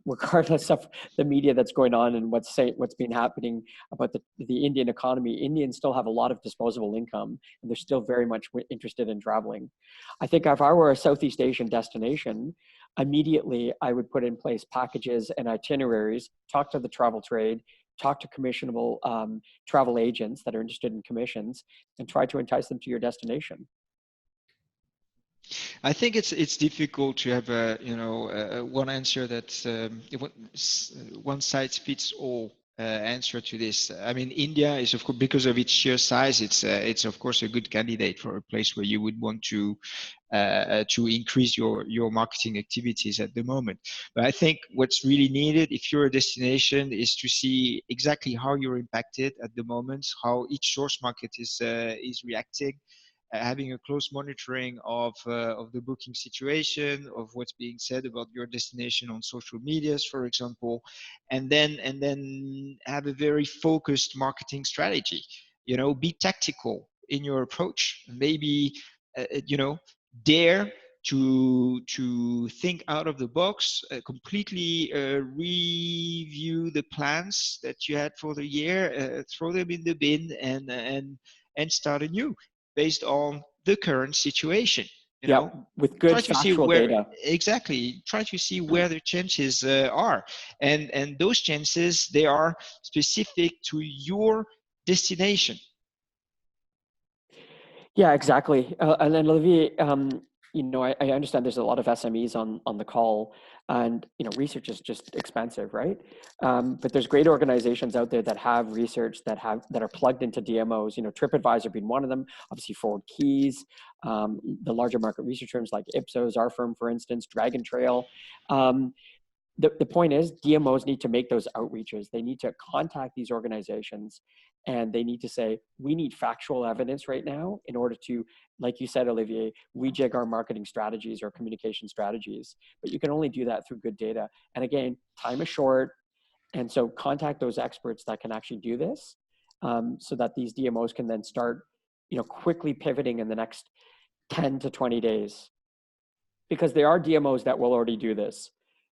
regardless of the media that's going on and what's been happening about the Indian economy. Indians still have a lot of disposable income, and they're still very much interested in traveling. I think if I were a Southeast Asian destination, immediately I would put in place packages and itineraries, talk to the travel trade, talk to commissionable travel agents that are interested in commissions, and try to entice them to your destination. I think it's difficult to have a one answer that one size fits all answer to this. I mean, India is, of course, because of its sheer size, it's of course a good candidate for a place where you would want to increase your marketing activities at the moment. But I think what's really needed, if you're a destination, is to see exactly how you're impacted at the moment, how each source market is reacting, having a close monitoring of the booking situation, of what's being said about your destination on social medias, for example, and then have a very focused marketing strategy. Be tactical in your approach. Maybe dare to think out of the box, completely review the plans that you had for the year, throw them in the bin, and start anew based on the current situation. With good Try to see factual where data. exactly. Try to see where the chances are, and those chances, they are specific to your destination. Yeah, exactly. And then Olivier, I understand there's a lot of SMEs on the call, and research is just expensive, right? But there's great organizations out there that have research that are plugged into DMOs. TripAdvisor being one of them. Obviously, ForwardKeys, the larger market research firms like Ipsos, our firm, for instance, Dragon Trail. The point is, DMOs need to make those outreaches. They need to contact these organizations, and they need to say, we need factual evidence right now in order to, like you said, Olivier, rejig our marketing strategies or communication strategies. But you can only do that through good data. And again, time is short. And so contact those experts that can actually do this, so that these DMOs can then start quickly pivoting in the next 10 to 20 days. Because there are DMOs that will already do this.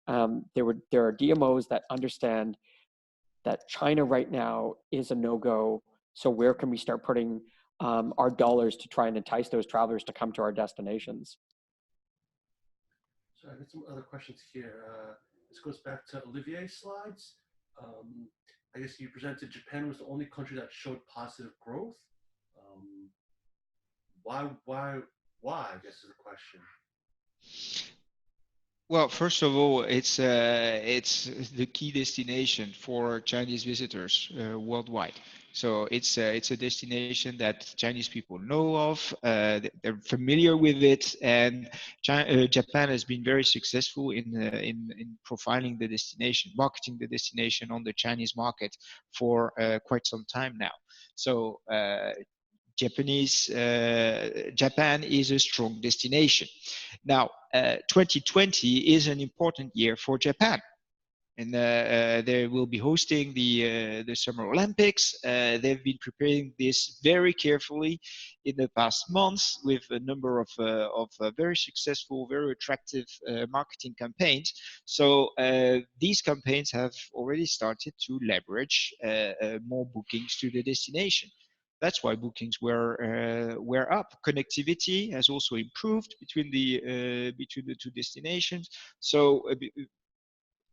There are DMOs that understand that China right now is a no-go. So where can we start putting our dollars to try and entice those travelers to come to our destinations? So I got some other questions here. This goes back to Olivier's slides. I guess you presented Japan was the only country that showed positive growth. Why? I guess is the question. Well, first of all, it's the key destination for Chinese visitors worldwide. So it's a destination that Chinese people know of. They're familiar with it, and Japan has been very successful in profiling the destination, marketing the destination on the Chinese market for quite some time now. So Japan is a strong destination. Now, 2020 is an important year for Japan, and they will be hosting the Summer Olympics. They've been preparing this very carefully in the past months with a number of very successful, very attractive marketing campaigns. So these campaigns have already started to leverage more bookings to the destination. That's why bookings were up. Connectivity has also improved between the two destinations. So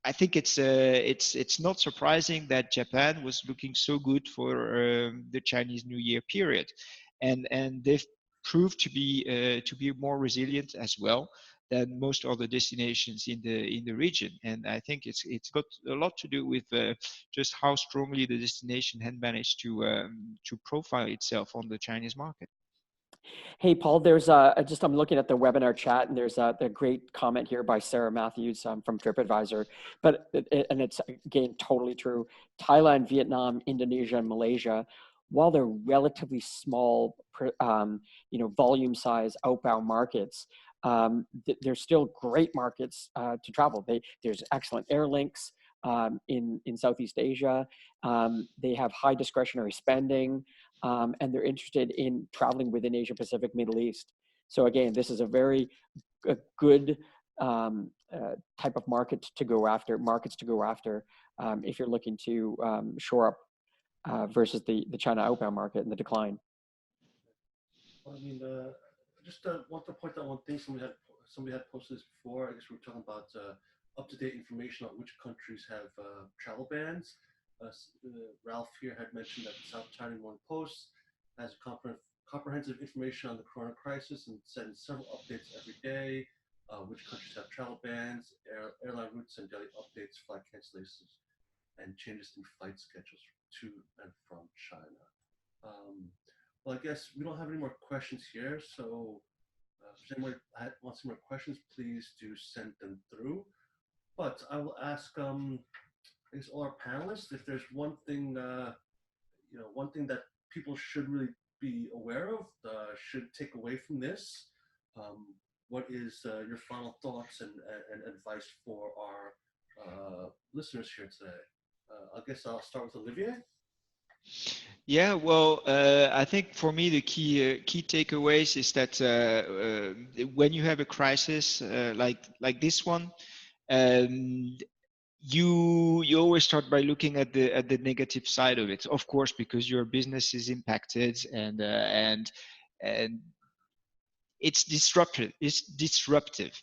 I think it's not surprising that Japan was looking so good for the Chinese New Year period, and they've proved to be more resilient as well than most other destinations in the region. And I think it's got a lot to do with just how strongly the destination had managed to profile itself on the Chinese market. Hey, Paul, there's I'm looking at the webinar chat, and there's a great comment here by Sarah Matthews from TripAdvisor. But it's again totally true. Thailand, Vietnam, Indonesia, and Malaysia, while they're relatively small, volume size outbound markets, they're still great markets to travel. There's excellent air links in Southeast Asia. They have high discretionary spending. And they're interested in traveling within Asia Pacific, Middle East. So again, this is a very good type of markets to go after if you're looking to shore up versus the China outbound market and the decline. Well, I mean, just want to point out one thing. Somebody had posted this before. I guess we were talking about up-to-date information on which countries have travel bans. Ralph here had mentioned that South China Morning Post has a comprehensive information on the corona crisis and sends several updates every day, which countries have travel bans, airline routes and daily updates, flight cancellations, and changes in flight schedules to and from China. Well, I guess we don't have any more questions here, so if anyone wants any more questions, please do send them through. But I will ask, I guess, all our panelists if there's one thing, one thing that people should really be aware of, should take away from this. What is your final thoughts and advice for our listeners here today? I guess I'll start with Olivier. Yeah, well, I think for me the key takeaways is that when you have a crisis like this one, you always start by looking at the negative side of it, of course, because your business is impacted and it's disruptive. It's disruptive,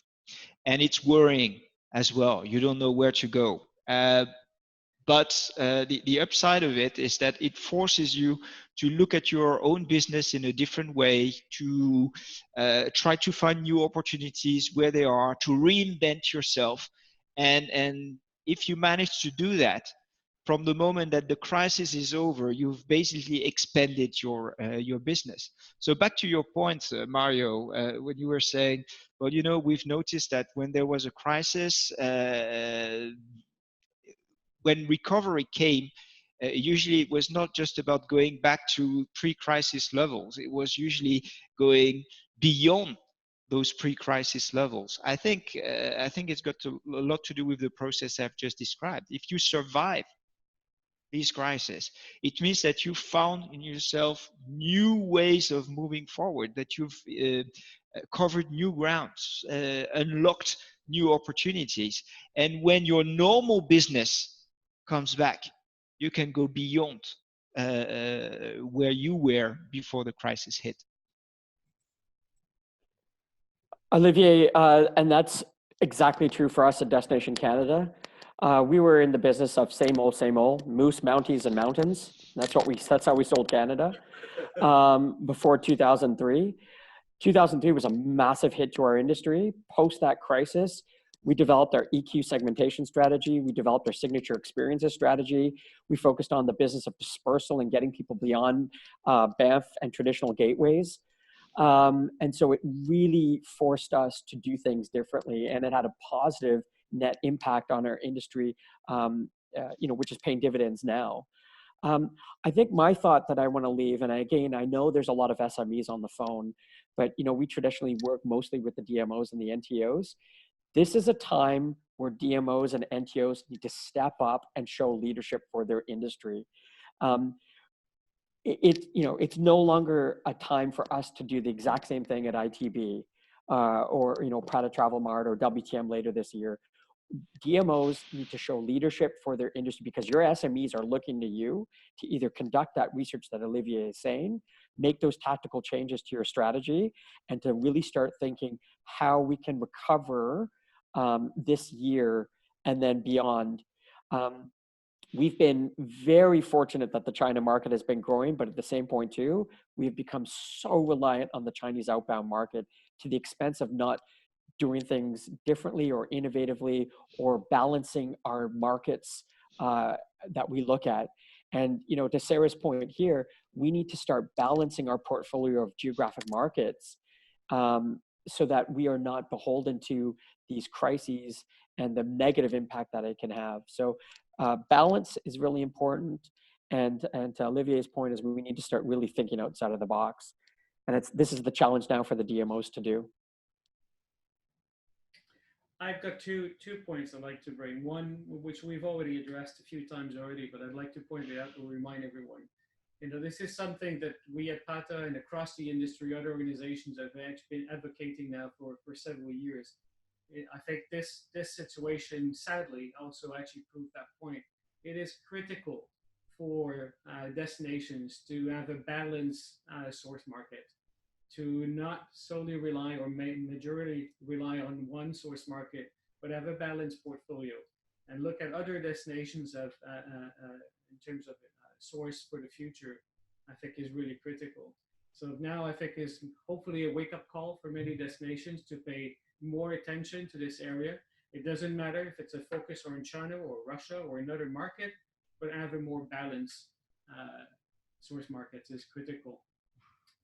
and it's worrying as well. You don't know where to go. But the upside of it is that it forces you to look at your own business in a different way, to try to find new opportunities where they are, to reinvent yourself. And if you manage to do that, from the moment that the crisis is over, you've basically expanded your business. So back to your point, Mario, when you were saying, well, we've noticed that when there was a crisis, when recovery came, usually it was not just about going back to pre-crisis levels. It was usually going beyond those pre-crisis levels. I think it's got a lot to do with the process I've just described. If you survive these crises, it means that you found in yourself new ways of moving forward, that you've covered new grounds, unlocked new opportunities. And when your normal business comes back, you can go beyond where you were before the crisis hit. Olivier, and that's exactly true for us at Destination Canada. We were in the business of same old, moose, mounties, and mountains. That's how we sold Canada before 2003. 2003 was a massive hit to our industry. Post that crisis, we developed our EQ segmentation strategy. We developed our signature experiences strategy. We focused on the business of dispersal and getting people beyond Banff and traditional gateways. And so it really forced us to do things differently, and it had a positive net impact on our industry, which is paying dividends now. I think my thought that I want to leave, and again, I know there's a lot of SMEs on the phone, but we traditionally work mostly with the DMOs and the NTOs. This is a time where DMOs and NTOs need to step up and show leadership for their industry. It's no longer a time for us to do the exact same thing at ITB or Prada Travel Mart or WTM later this year. DMOs need to show leadership for their industry because your SMEs are looking to you to either conduct that research that Olivier is saying, make those tactical changes to your strategy, and to really start thinking how we can recover this year and then beyond. We've been very fortunate that the China market has been growing, but at the same point too, we've become so reliant on the Chinese outbound market to the expense of not doing things differently or innovatively or balancing our markets that we look at. And, to Sarah's point here, we need to start balancing our portfolio of geographic markets so that we are not beholden to these crises and the negative impact that it can have. So balance is really important. And to Olivier's point is we need to start really thinking outside of the box. And this is the challenge now for the DMOs to do. I've got two points I'd like to bring. One, which we've already addressed a few times already, but I'd like to point it out to remind everyone. This is something that we at PATA and across the industry, other organizations have been advocating now for several years. I think this situation, sadly, also actually proved that point. It is critical for destinations to have a balanced source market, to not solely rely or majority rely on one source market, but have a balanced portfolio and look at other destinations in terms of source for the future, I think is really critical. So now I think is hopefully a wake-up call for many destinations to pay more attention to this area. It doesn't matter if it's a focus or in China or Russia or another market, but having more balanced source markets is critical.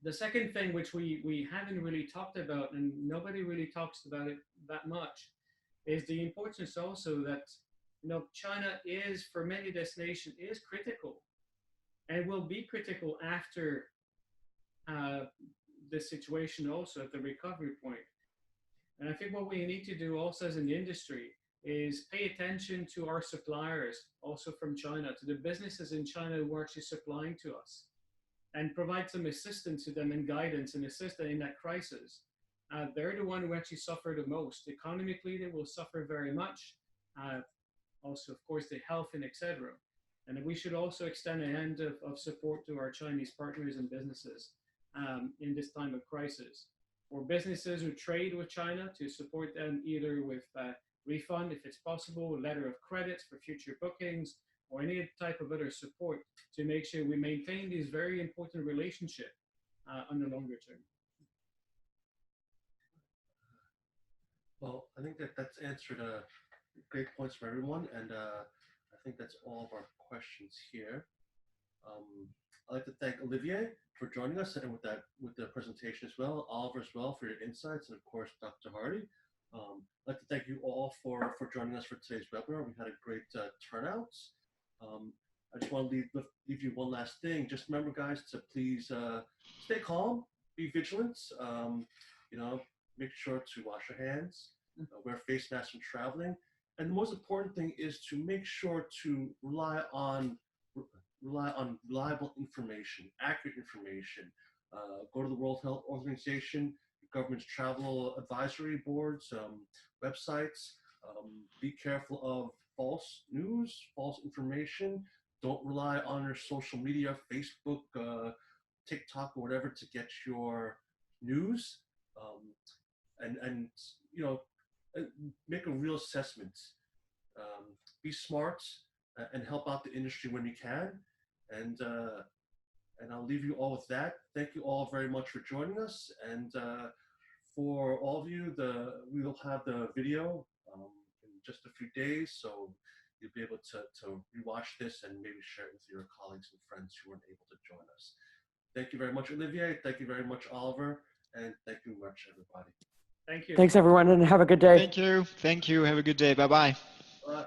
The second thing which we haven't really talked about, and nobody really talks about it that much, is the importance also that China is, for many destinations, is critical and will be critical after this situation also at the recovery point. And I think what we need to do also as an industry is pay attention to our suppliers also from China, to the businesses in China who are actually supplying to us, and provide some assistance to them and guidance and assist them in that crisis. They're the one who actually suffer the most. Economically, they will suffer very much. Also, of course, the health and etc. And we should also extend a hand of support to our Chinese partners and businesses in this time of crisis. For businesses who trade with China, to support them either with refund, if it's possible, a letter of credit for future bookings, or any type of other support to make sure we maintain these very important relationship on the longer term. Well, I think that's answered great points for everyone, and I think that's all of our questions here. I'd like to thank Olivier for joining us, and with the presentation as well, Oliver as well for your insights, and of course Dr. Hardy. I'd like to thank you all for joining us for today's webinar. We had a great turnout. I just want to leave you one last thing. Just remember, guys, to please stay calm, be vigilant. Make sure to wash your hands, wear face masks when traveling, and the most important thing is to make sure to rely on reliable information, accurate information. Go to the World Health Organization, the government's travel advisory boards, websites. Be careful of false news, false information. Don't rely on your social media, Facebook, TikTok, or whatever to get your news. And make a real assessment. Be smart and help out the industry when you can. And I'll leave you all with that. Thank you all very much for joining us. And for all of you, we will have the video in just a few days, so you'll be able to rewatch this and maybe share it with your colleagues and friends who weren't able to join us. Thank you very much, Olivier. Thank you very much, Oliver. And thank you very much, everybody. Thank you. Thanks, everyone, and have a good day. Thank you. Thank you. Have a good day. Bye-bye. Bye.